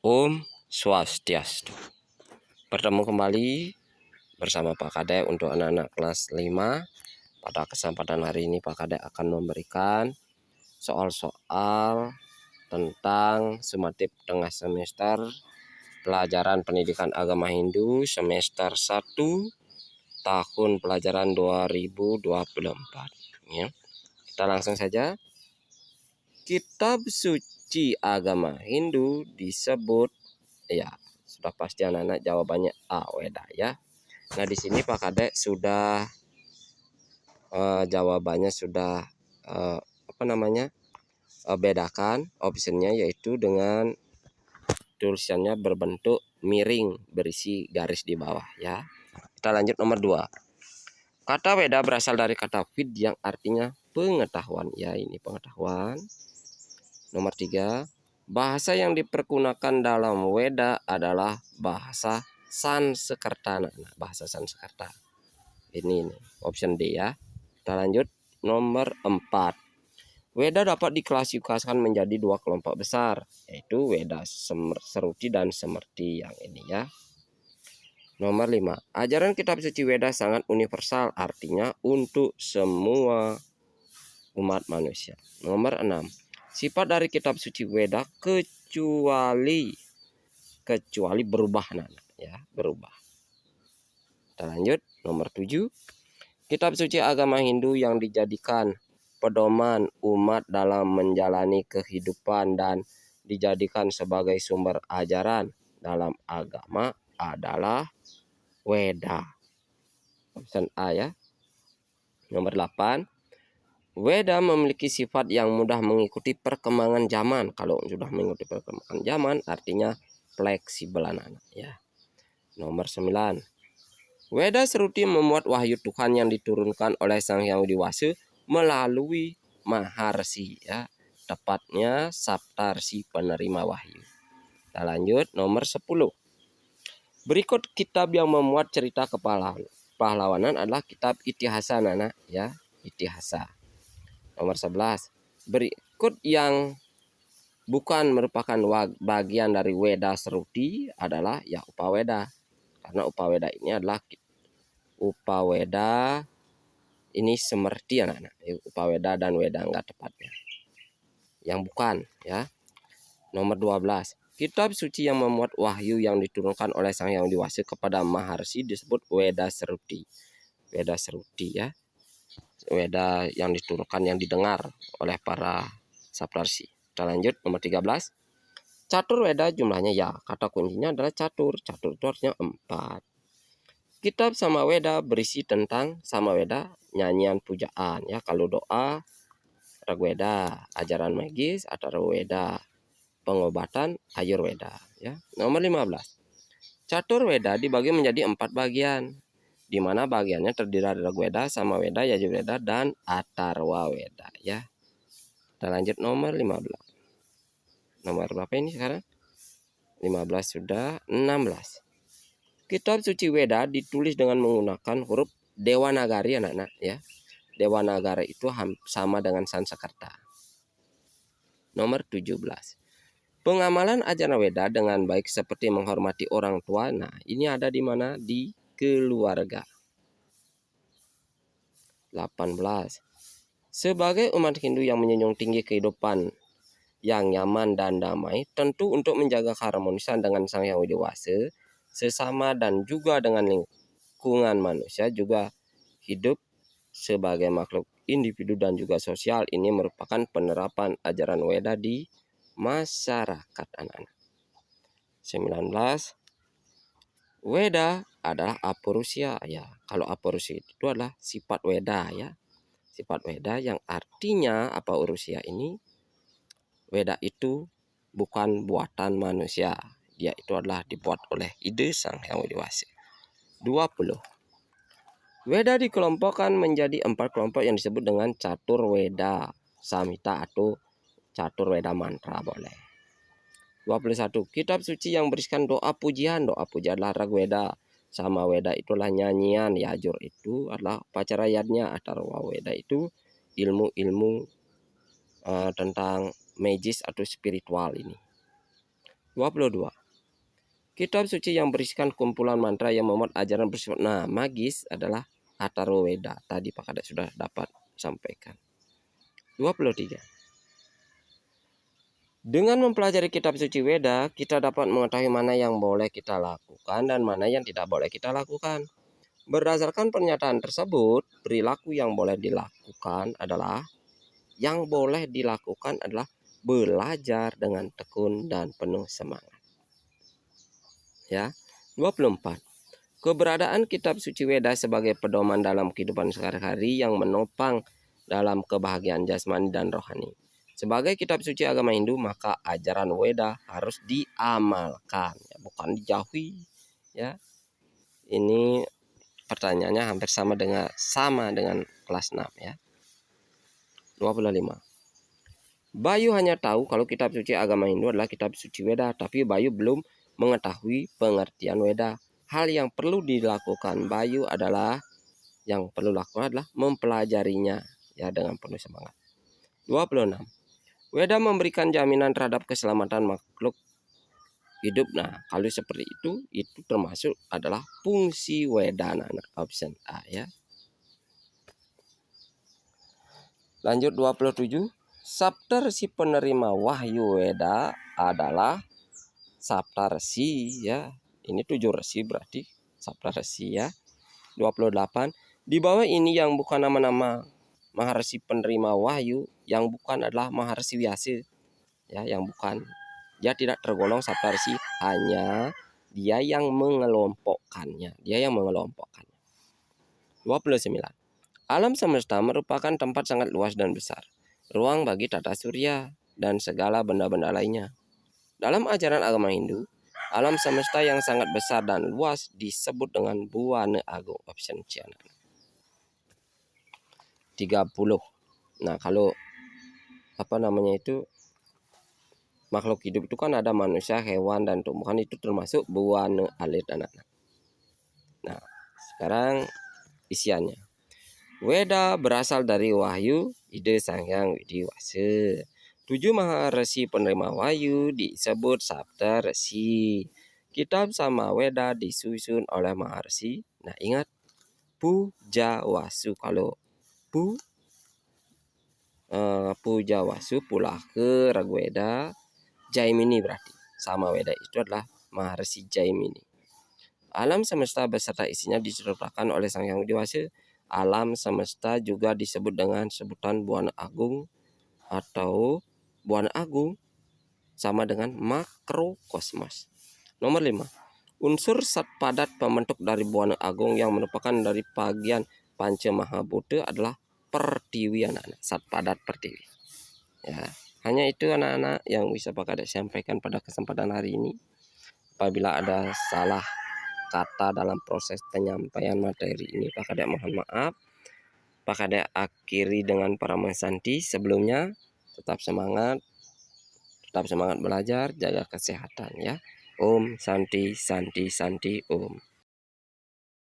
Om Swastiastu. Bertemu kembali bersama Pak Kade untuk anak-anak kelas 5. Pada kesempatan hari ini Pak Kade akan memberikan soal-soal tentang sumatif tengah semester pelajaran pendidikan agama Hindu semester 1 tahun pelajaran 2024 ya. Kita langsung saja. Kitab suci agama Hindu disebut, ya sudah pasti anak-anak jawabannya A, Weda ya. Nah di sini Pak Kadek sudah jawabannya sudah bedakan optionnya, yaitu dengan tulisannya berbentuk miring berisi garis di bawah ya. Kita lanjut nomor 2. Kata Weda berasal dari kata vid yang artinya pengetahuan ya, ini pengetahuan. Nomor 3, bahasa yang dipergunakan dalam Weda adalah bahasa Sanskerta. Nah, bahasa Sanskerta. Ini option D ya. Kita lanjut nomor 4. Weda dapat diklasifikasikan menjadi 2 kelompok besar, yaitu Weda Seruti dan Semerti yang ini ya. Nomor 5, ajaran kitab suci Weda sangat universal, artinya untuk semua umat manusia. Nomor 6, sifat dari kitab suci Weda kecuali berubah ya, berubah. Kita lanjut nomor 7. Kitab suci agama Hindu yang dijadikan pedoman umat dalam menjalani kehidupan dan dijadikan sebagai sumber ajaran dalam agama adalah Weda. Option A ya. Nomor 8. Weda memiliki sifat yang mudah mengikuti perkembangan zaman. Kalau sudah mengikuti perkembangan zaman artinya fleksibel anak-anak ya. Nomor 9. Weda Seruti memuat wahyu Tuhan yang diturunkan oleh Sang Hyang Widi melalui Maharsi ya. Tepatnya Saptarsi penerima wahyu. Kita lanjut nomor 10. Berikut kitab yang memuat cerita kepahlawanan adalah kitab Itihasa anak ya, Itihasa. Nomor 11. Berikut yang bukan merupakan bagian dari Weda Seruti adalah ya Upaweda. Karena Upaweda ini adalah Upaweda ini Semerti anak-anak. Upaweda dan Weda enggak tepatnya. Yang bukan ya. Nomor 12. Kitab suci yang memuat wahyu yang diturunkan oleh Sang Hyang Widi kepada Maharsi disebut Weda Seruti. Weda Seruti ya. Weda yang diturunkan, yang didengar oleh para Saptarsi. Kita lanjut nomor 13. Catur Weda jumlahnya ya. Kata kuncinya adalah catur. Catur itu artinya 4. Kitab Samaweda berisi tentang Samaweda, nyanyian pujaan ya. Kalau doa Rigweda, ajaran magis Atharwaveda, pengobatan Ayurveda ya. Nomor 15. Catur Weda dibagi menjadi 4 bagian, di mana bagiannya terdiri dari Rigweda, Samaweda, Yajurveda, dan Atharwaveda ya. Kita lanjut nomor 15. Nomor berapa ini sekarang? 15 sudah. 16. Kitab suci Weda ditulis dengan menggunakan huruf Dewanagari anak-anak ya. Dewanagari itu sama dengan Sanskerta. Nomor 17. Pengamalan ajaran Weda dengan baik seperti menghormati orang tua. Nah, ini ada di mana? Di keluarga. 18. Sebagai umat Hindu yang menjunjung tinggi kehidupan yang nyaman dan damai, tentu untuk menjaga keharmonisan dengan Sang Hyang Widi Wasa, sesama dan juga dengan lingkungan manusia juga hidup sebagai makhluk individu dan juga sosial, ini merupakan penerapan ajaran Weda di masyarakat anak-anak. 19. Weda adalah apurusia ya. Kalau apurusia itu adalah sifat Weda ya. Sifat Weda yang artinya apa urusia ini? Weda itu bukan buatan manusia. Dia itu adalah dibuat oleh ide Sang Hyang Widi Wasa. 20. Weda dikelompokkan menjadi 4 kelompok yang disebut dengan Catur Weda Samhita atau Catur Weda Mantra boleh. 21. Kitab suci yang berisikan doa pujian. Doa pujian adalah Rigweda. Samaweda itulah nyanyian. Yajur itu adalah pacarayatnya. Atharwaveda itu ilmu-ilmu tentang magis atau spiritual ini. 22. Kitab suci yang berisikan kumpulan mantra yang memuat ajaran bersifat magis adalah Atharvaveda. Tadi Pak Kadek sudah dapat sampaikan. 23. Dengan mempelajari kitab suci Weda, kita dapat mengetahui mana yang boleh kita lakukan dan mana yang tidak boleh kita lakukan. Berdasarkan pernyataan tersebut, perilaku yang boleh dilakukan adalah belajar dengan tekun dan penuh semangat. Ya. 24. Keberadaan kitab suci Weda sebagai pedoman dalam kehidupan sehari-hari yang menopang dalam kebahagiaan jasmani dan rohani. Sebagai kitab suci agama Hindu, maka ajaran Weda harus diamalkan, ya, bukan dijauhi. Ya. Ini pertanyaannya hampir sama dengan kelas 6 ya. 25. Bayu hanya tahu kalau kitab suci agama Hindu adalah kitab suci Weda, tapi Bayu belum mengetahui pengertian Weda. Hal yang perlu dilakukan Bayu adalah mempelajarinya ya dengan penuh semangat. 26. Weda memberikan jaminan terhadap keselamatan makhluk hidup. Nah, kalau seperti itu termasuk adalah fungsi Weda, option A ya. Lanjut 27. Saptarsi penerima wahyu Weda adalah Saptarsi ya. Ini 7 resi berarti Saptarsi ya. 28. Di bawah ini yang bukan nama-nama Maharsi penerima wahyu, yang bukan adalah Maharsi Vyasa ya, yang bukan. Dia tidak tergolong Saptarsi, hanya dia yang mengelompokkannya. 29. Alam semesta merupakan tempat sangat luas dan besar, ruang bagi tata surya dan segala benda-benda lainnya. Dalam ajaran agama Hindu, alam semesta yang sangat besar dan luas disebut dengan Buwana Agung, option C. 30. Nah, kalau makhluk hidup itu kan ada manusia, hewan dan tumbuhan, itu termasuk Buwana Alit anak-anak. Nah, sekarang isiannya. Weda berasal dari wahyu ide Sang Hyang Widiwasa. 7 Maharesi penerima wahyu disebut Saptarsi. Kitab Sama Weda disusun oleh Maharsi. Nah, ingat Pujawasu. Kalau Pujawasu pulah ke Ragweda, Jaimini berarti. Sama Weda itu adalah Maharsi Jaimini. Alam semesta beserta isinya diciptakan oleh Sang Hyang Widiwasa. Alam semesta juga disebut dengan sebutan Buwana Agung, atau Buwana Agung sama dengan makrokosmos. Nomor 5. Unsur zat padat pembentuk dari Buwana Agung yang merupakan dari bagian Panca Mahabhuta adalah pertiwi, anak-anak. Zat padat pertiwi. Ya, hanya itu anak-anak yang bisa Pak Kadek sampaikan pada kesempatan hari ini. Apabila ada salah kata dalam proses penyampaian materi ini, Pak Kadek mohon maaf. Pak Kadek akhiri dengan Paramahansanti. Sebelumnya tetap semangat belajar, jaga kesehatan ya. Om Santi Santi Santi Om.